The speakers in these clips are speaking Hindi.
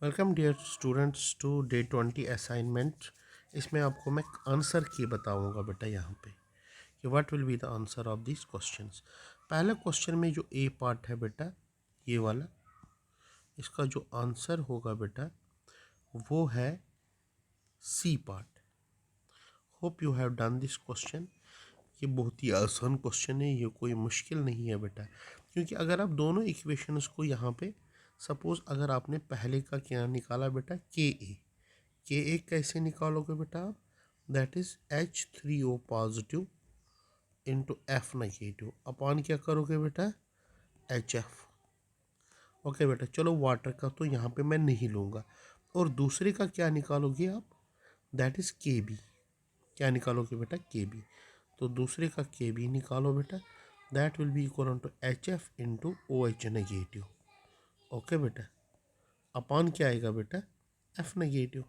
Welcome dear students to day 20 assignment. इसमें आपको मैं आंसर की बताऊंगा बेटा यहाँ पे कि what will be the answer of this questions. पहले क्वेश्चन में जो ए पार्ट है बेटा ये वाला, इसका जो आंसर होगा बेटा वो है C part. Hope you have done this question. ये बहुत ही आसान क्वेश्चन है, ये कोई मुश्किल नहीं है बेटा, क्योंकि अगर आप दोनों इक्वेशंस को यहाँ पे सपोज अगर आपने पहले का क्या निकाला बेटा के ए कैसे निकालोगे बेटा आप, that is H3O positive into F negative upon क्या करोगे बेटा HF। ओके बेटा, चलो वाटर का तो यहाँ पे मैं नहीं लूँगा। और दूसरे का क्या निकालोगे आप, दैट इज KB। क्या निकालोगे बेटा KB। तो दूसरे का KB निकालो बेटा, that will be equal to HF into OH negative. Okay बेटा, अपॉन क्या आएगा बेटा F नेगेटिव।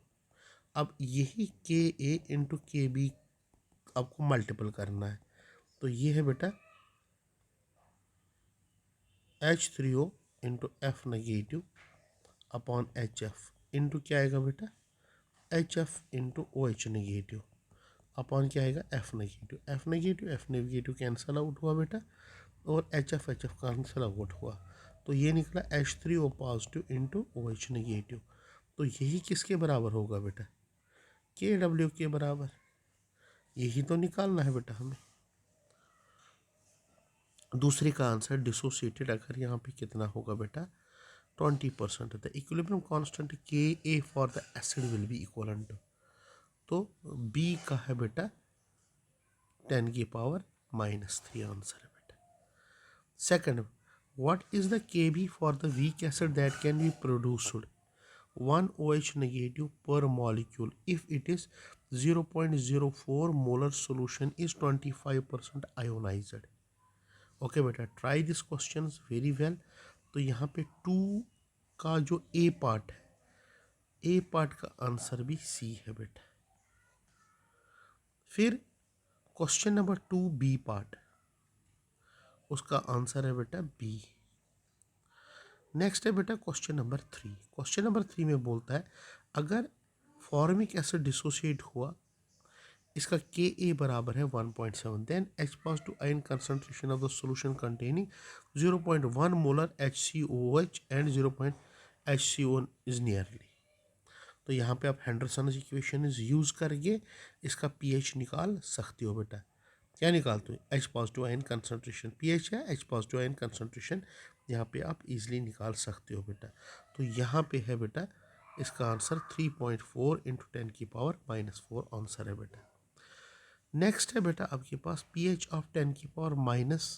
अब यही KA इंटू KB आपको मल्टीपल करना है, तो ये है बेटा H3O into F negative upon HF into क्या आएगा बेटा HF into OH negative upon क्या आएगा एफ नेगेटिव कैंसल आउट हुआ बेटा, और HF कैंसल आउट हुआ, तो ये निकला H3O positive into OH negative. तो यही किसके बराबर होगा बेटा KW के बराबर। यही तो निकालना है बेटा हमें। दूसरे का आंसर डिसोसिएटेड अगर यहाँ पे कितना होगा बेटा 20%। The equilibrium constant Ka for the acid will be equivalent, तो बी का है बेटा 10⁻³ आंसर है बेटा। Second, what is the Kb for the weak acid that can be produced 1 OH negative पर molecule if it is 0.04 molar solution is 25% ionized. Okay बेटा, try this question very well. तो यहाँ पे 2 का जो ए पार्ट है, ए पार्ट का आंसर भी सी है बेटा। फिर क्वेश्चन नंबर 2 बी पार्ट, उसका आंसर है बेटा बी। नेक्स्ट है बेटा क्वेश्चन नंबर 3। क्वेश्चन नंबर 3 में बोलता है अगर फॉर्मिक एसिड डिसोसिएट हुआ, इसका Ka बराबर है 1.7, then H positive ion concentration of the solution containing 0.1 molar HCOH and 0. HCO is nearly. तो यहाँ पे आप हेंडरसन इक्वेशन यूज़ करके इसका pH निकाल सकते हो बेटा। क्या निकालते हो, H positive ion concentration, pH है H पॉजिटिव आयन कंसंट्रेशन, यहाँ पे आप इजीली निकाल सकते हो बेटा। तो यहाँ पे है बेटा इसका आंसर 3.4 इंटू 10⁻⁻4 आंसर है बेटा। नेक्स्ट है बेटा आपके पास pH of 10⁻⁵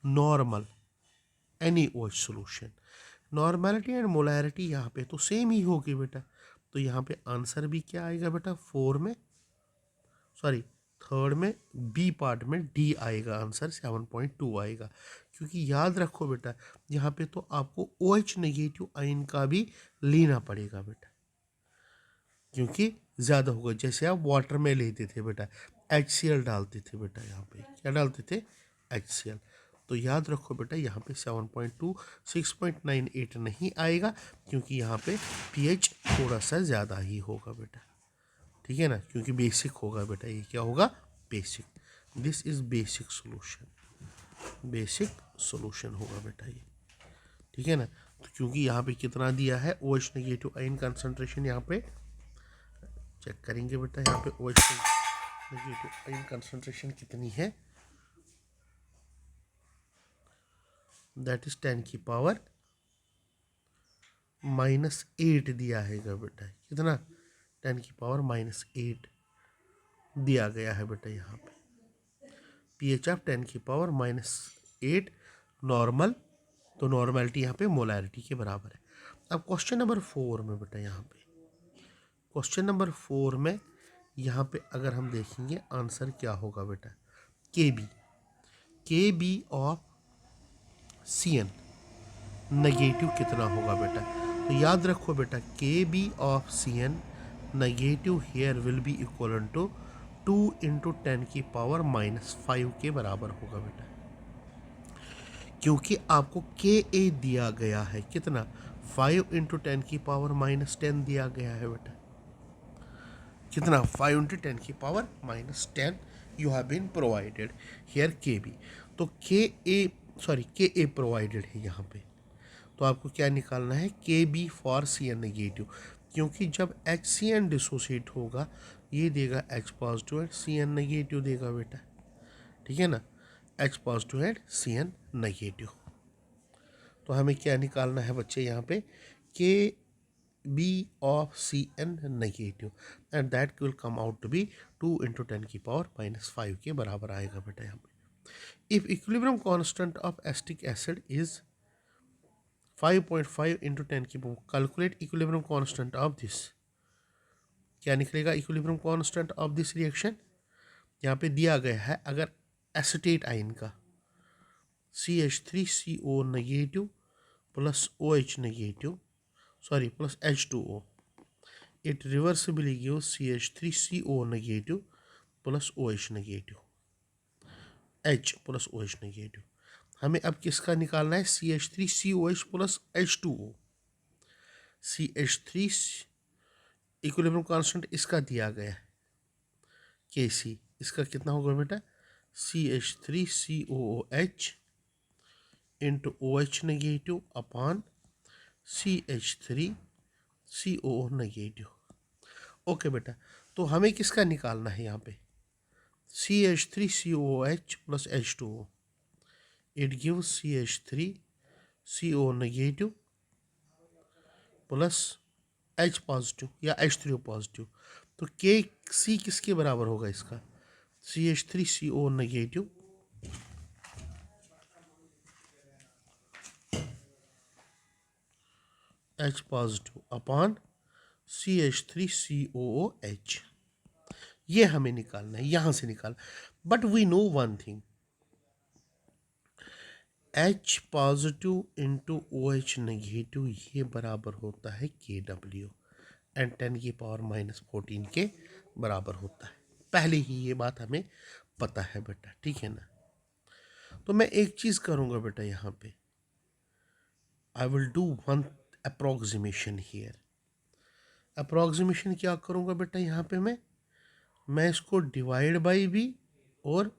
normal NaOH solution. Normality and molarity यहाँ पे तो सेम ही होगी बेटा, तो यहाँ पे आंसर भी क्या आएगा बेटा थर्ड में बी पार्ट में डी आएगा, आंसर 7.2 आएगा। क्योंकि याद रखो बेटा यहाँ पे तो आपको OH नेगेटिव आयन का भी लेना पड़ेगा बेटा, क्योंकि ज़्यादा होगा। जैसे आप वाटर में लेते थे बेटा HCl डालते थे बेटा, यहाँ पे क्या डालते थे HCl। तो याद रखो बेटा यहाँ पे 7.2 6.98 नहीं आएगा, क्योंकि यहाँ पे pH थोड़ा सा ज़्यादा ही होगा बेटा, ठीक है ना, क्योंकि बेसिक होगा बेटा। ये क्या होगा basic, this is basic solution होगा बेटा ये, ठीक है ना। तो क्योंकि यहाँ पे कितना दिया है OH नेगेटिव आयन कंसंट्रेशन, यहाँ पे चेक करेंगे बेटा, यहाँ पे OH नेगेटिव आयन कंसंट्रेशन कितनी है, दैट इज 10⁻⁻8 दिया है बेटा। कितना 10⁻⁻8 दिया गया है बेटा यहाँ पे। pH ऑफ 10⁻⁻8 नॉर्मल, तो नॉर्मेलिटी यहाँ पे मोलैरिटी के बराबर है। अब क्वेश्चन नंबर 4 में बेटा, यहाँ पे क्वेश्चन नंबर 4 में यहाँ पे अगर हम देखेंगे आंसर क्या होगा बेटा KB ऑफ CN नेगेटिव कितना होगा बेटा। तो याद रखो बेटा KB of CN negative here will be equal to 2 into 10⁻⁻5 के बराबर होगा बेटा। क्योंकि आपको के ए दिया गया है कितना, 5 इंटू 10⁻⁻10 दिया गया है बेटा, कितना, 5 इंटू 10⁻⁻10 you have been provided here K B. तो के ए प्रोवाइडेड है यहाँ पे, तो आपको क्या निकालना है, K B for C N negative, क्योंकि जब एच सी एन डिसोसिएट होगा ये देगा H positive and C N negative देगा बेटा, ठीक है ना, H positive and C N negative. तो हमें क्या निकालना है बच्चे यहाँ पे, K B of C N negative, and that will come out to be 2 into 10⁻⁻5 के बराबर आएगा बेटा यहाँ पे। If equilibrium constant of acetic acid is 5.5 into 10⁻, calculate equilibrium constant of this, क्या निकलेगा equilibrium constant of this reaction, यहाँ पे दिया गया है अगर एसिटेट आयन का CH3CO negative plus OH negative, sorry plus H2O, it reversibly gives CH3CO negative plus OH negative, H plus OH negative. हमें अब किसका निकालना है, CH3COH plus H2O। CH3 equilibrium constant इसका दिया गया है Kc, इसका कितना होगा बेटा, CH3COOH into OH negative upon CH3CO negative. Okay बेटा, तो हमें किसका निकालना है यहाँ पे, CH3COOH plus H2O, it gives CH3CO negative plus H positive या H3O पॉजिटिव। तो KC किसके बराबर होगा इसका, CH3CO negative H positive upon CH3COOH, ये हमें निकालना है, यहाँ से निकाल। But we know one thing, H positive into OH negative ये बराबर होता है KW एंड 10⁻⁻14 के बराबर होता है, पहले ही ये बात हमें पता है बेटा, ठीक है ना। तो मैं एक चीज़ करूँगा बेटा यहाँ पे, I will do one approximation here. Approximation क्या करूँगा बेटा यहाँ पे, मैं इसको डिवाइड बाई भी और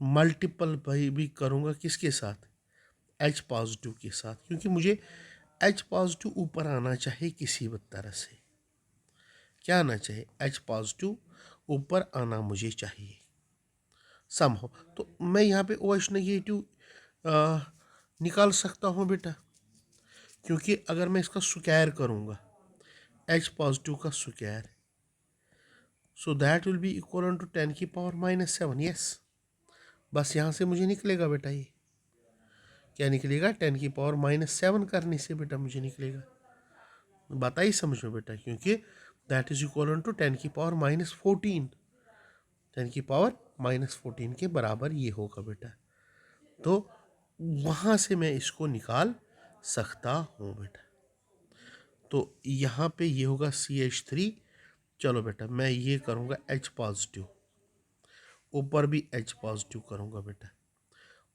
मल्टीपल बाई भी करूँगा, किसके साथ, H पॉजिटिव के साथ, क्योंकि मुझे H पॉजिटिव ऊपर आना चाहिए किसी भी तरह से, क्या आना चाहिए, H पॉजिटिव ऊपर आना मुझे चाहिए समहाउ। तो मैं यहाँ पे OH नेगेटिव निकाल सकता हूँ बेटा, क्योंकि अगर मैं इसका स्क्वायर करूँगा H पॉजिटिव का square, so that will be equal to 10⁻⁻7, yes, बस यहाँ से मुझे निकलेगा बेटा, ये क्या निकलेगा, 10⁻⁻7 करने से बेटा मुझे निकलेगा, बात आई समझ में बेटा, क्योंकि दैट इज इक्वल टू 10⁻⁻14, 10⁻⁻14 के बराबर ये होगा बेटा। तो वहाँ से मैं इसको निकाल सकता हूँ बेटा। तो यहाँ पे ये होगा CH3, चलो बेटा मैं ये करूँगा H पॉजिटिव, ऊपर भी H पॉजिटिव करूँगा बेटा,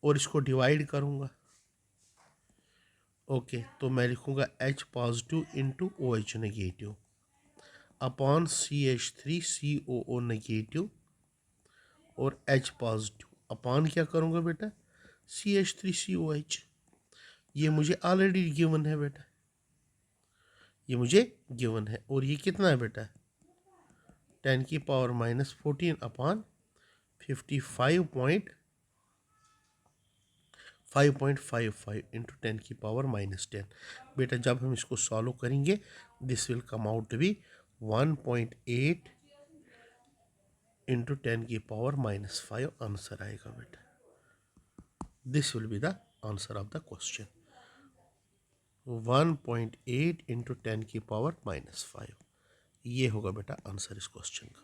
और इसको डिवाइड करूँगा। ओके, तो मैं लिखूँगा H positive into OH negative upon CH3COO negative और H पॉजिटिव अपॉन क्या करूँगा बेटा, CH3COH, ये मुझे ऑलरेडी गिवन है बेटा, ये मुझे गिवन है, और ये कितना है बेटा, 10⁻⁻14 अपॉन 5.55 इंटू 10⁻⁻10 बेटा। जब हम इसको सॉल्व करेंगे this will come out to be 1.8 into 10⁻⁻5 answer आएगा बेटा। This will be the answer of the question, 1.8 into 10⁻⁻5, ये होगा बेटा आंसर इस क्वेश्चन का।